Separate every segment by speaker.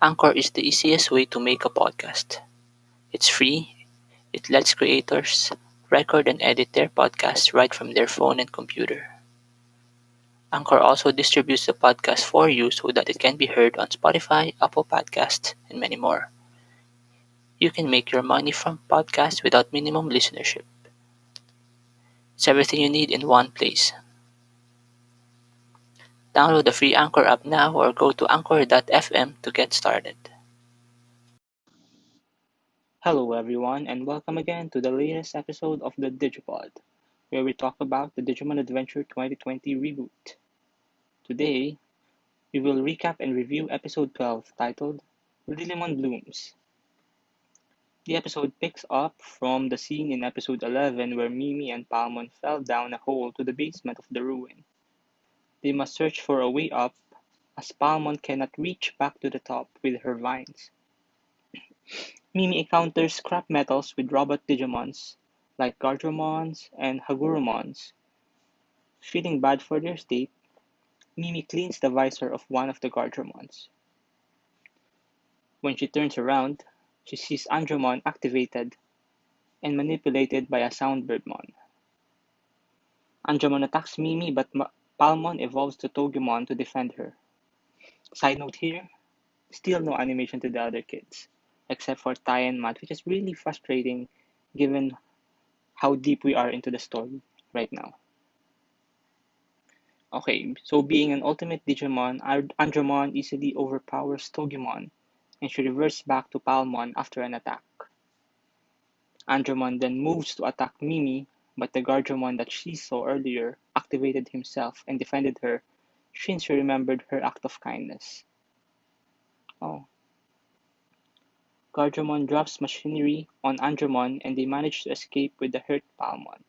Speaker 1: Anchor is the easiest way to make a podcast. It's free, it lets creators record and edit their podcasts right from their phone and computer. Anchor also distributes the podcast for you so that it can be heard on Spotify, Apple Podcasts, and many more. You can make your money from podcasts without minimum listenership. It's everything you need in one place. Download the free Anchor app now or go to anchor.fm to get started. Hello, everyone, and welcome again to the latest episode of the Digipod, where we talk about the Digimon Adventure 2020 reboot. Today, we will recap and review episode 12 titled Lilymon Blooms. The episode picks up from the scene in episode 11 where Mimi and Palmon fell down a hole to the basement of the ruin. They must search for a way up as Palmon cannot reach back to the top with her vines. Mimi encounters scrap metals with robot Digimons like Garderommons and Hagurumons. Feeling bad for their state, Mimi cleans the visor of one of the Garderommons. When she turns around, she sees Andromon activated and manipulated by a Soundbirdmon. Andromon attacks Mimi, but Palmon evolves to Togumon to defend her. Side note here, still no animation to the other kids, except for Tai and Matt, which is really frustrating given how deep we are into the story right now. Okay, so being an ultimate Digimon, Andromon easily overpowers Togumon, and she reverts back to Palmon after an attack. Andromon then moves to attack Mimi, but the Guardiamon that she saw earlier activated himself and defended her since she remembered her act of kindness. Oh. Guardiamon drops machinery on Andromon and they manage to escape with the hurt Palmon.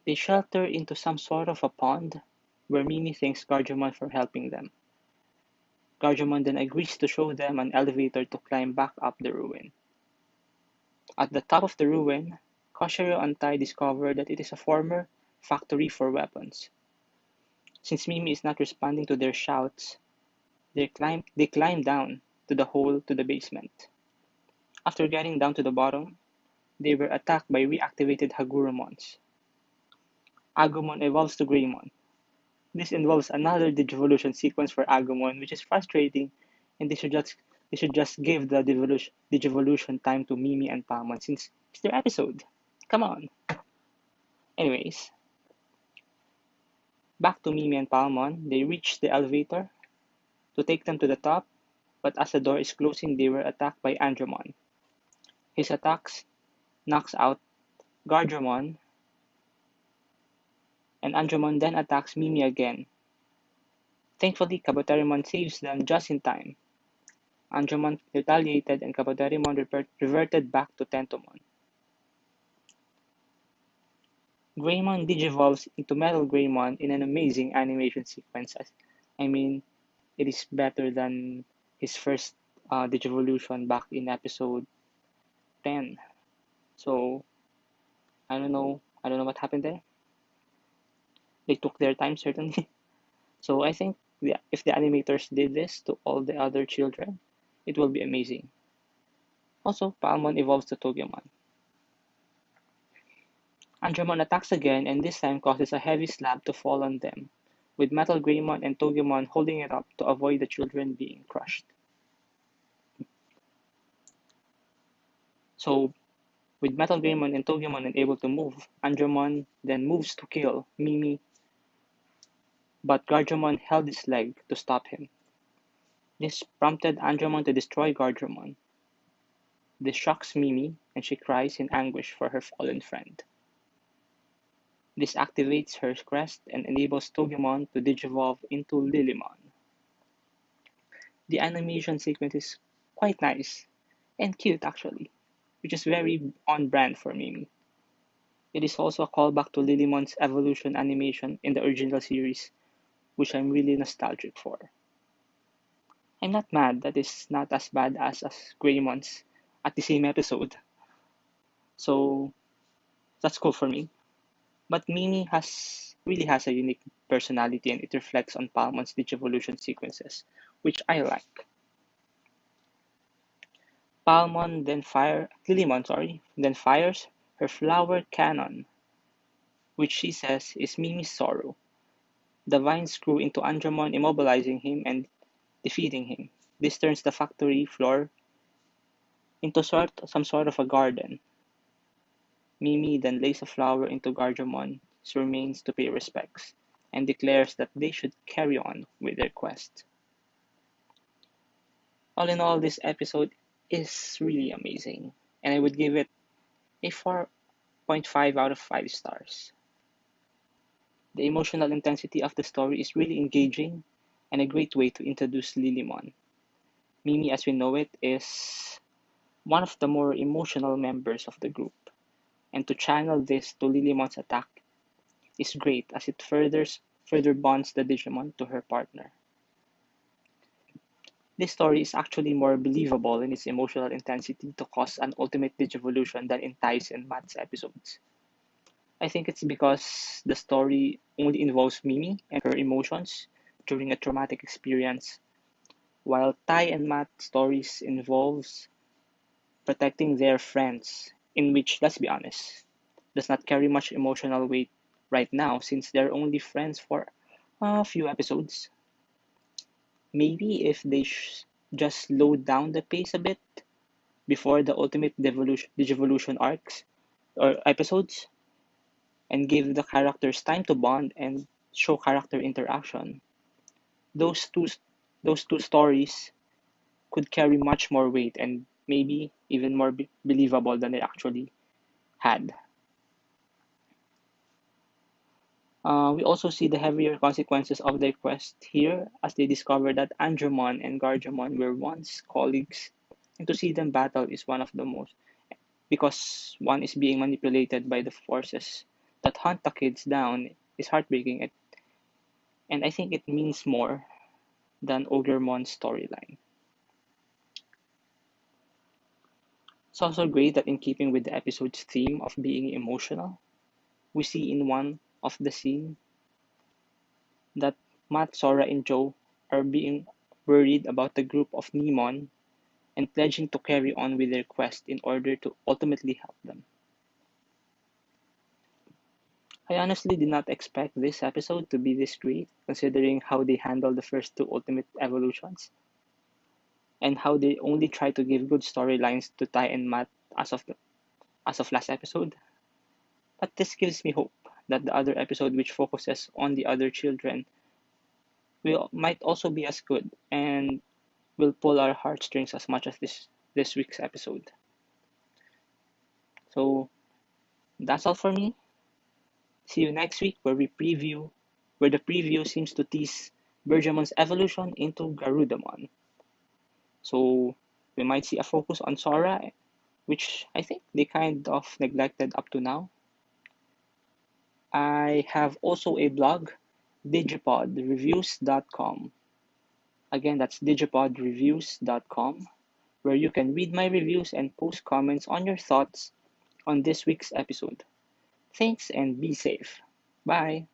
Speaker 1: They shelter into some sort of a pond where Mimi thanks Guardiamon for helping them. Guardiamon then agrees to show them an elevator to climb back up the ruin. At the top of the ruin, Koshiro and Tai discover that it is a former factory for weapons. Since Mimi is not responding to their shouts, they climb down to the hole to the basement. After getting down to the bottom, they were attacked by reactivated Hagurumons. Agumon evolves to Greymon. This involves another Digivolution sequence for Agumon, which is frustrating, and they should just give the Digivolution time to Mimi and Palmon since it's their episode. Come on. Anyways, back to Mimi and Palmon, they reach the elevator to take them to the top, but as the door is closing, they were attacked by Andromon. His attacks knocks out Guardiamon, and Andromon then attacks Mimi again. Thankfully, Kabuterimon saves them just in time. Andromon retaliated and Kabuterimon reverted back to Tentomon. Greymon digivolves into Metal Greymon in an amazing animation sequence. I mean, it is better than his first Digivolution back in episode 10. So, I don't know what happened there. They took their time, certainly. So I think if the animators did this to all the other children, it will be amazing. Also, Palmon evolves to Togumon. Andromon attacks again and this time causes a heavy slab to fall on them, with Metal Greymon and Togumon holding it up to avoid the children being crushed. So, with Metal Greymon and Togumon unable to move, Andromon then moves to kill Mimi, but Guardiamon held his leg to stop him. This prompted Andromon to destroy Guardiamon. This shocks Mimi, and she cries in anguish for her fallen friend. This activates her crest and enables Togumon to digivolve into Lilymon. The animation sequence is quite nice and cute actually, which is very on brand for Mimi. It is also a callback to Lilymon's evolution animation in the original series, which I'm really nostalgic for. I'm not mad that it's not as bad as Greymon's at the same episode. So that's cool for me. But Mimi has really has a unique personality and it reflects on Palmon's Digivolution sequences, which I like. Lilymon, then fires her flower cannon, which she says is Mimi's sorrow. The vines grew into Andromon, immobilizing him and defeating him. This turns the factory floor into some sort of a garden. Mimi then lays a flower into Gardemont's remains to pay respects, and declares that they should carry on with their quest. All in all, this episode is really amazing, and I would give it a 4.5 out of 5 stars. The emotional intensity of the story is really engaging and a great way to introduce Lilymon. Mimi, as we know it, is one of the more emotional members of the group, and to channel this to Lilymon's attack is great as it further bonds the Digimon to her partner. This story is actually more believable in its emotional intensity to cause an ultimate Digivolution than in Ty's and Matt's episodes. I think it's because the story only involves Mimi and her emotions during a traumatic experience, while Ty and Matt's stories involves protecting their friends, in which, let's be honest, does not carry much emotional weight right now since they're only friends for a few episodes. Maybe if they just slowed down the pace a bit before the ultimate Digivolution arcs or episodes and give the characters time to bond and show character interaction, those two those two stories could carry much more weight and maybe even more believable than they actually had. We also see the heavier consequences of their quest here as they discover that Andromon and Gargemon were once colleagues, and to see them battle is one of the most, because one is being manipulated by the forces that hunt the kids down is heartbreaking, and I think it means more than Ogremon storyline. It's also great that in keeping with the episode's theme of being emotional, we see in one of the scene that Matt, Sora, and Joe are being worried about the group of Nemon and pledging to carry on with their quest in order to ultimately help them. I honestly did not expect this episode to be this great, considering how they handled the first two Ultimate Evolutions, and how they only try to give good storylines to Ty and Matt as of last episode. But this gives me hope that the other episode, which focuses on the other children, might also be as good and will pull our heartstrings as much as this week's episode. So that's all for me. See you next week where the preview seems to tease Bergamon's evolution into Garudamon. So we might see a focus on Sora, which I think they kind of neglected up to now. I have also a blog, digipodreviews.com. Again, that's digipodreviews.com, where you can read my reviews and post comments on your thoughts on this week's episode. Thanks and be safe. Bye.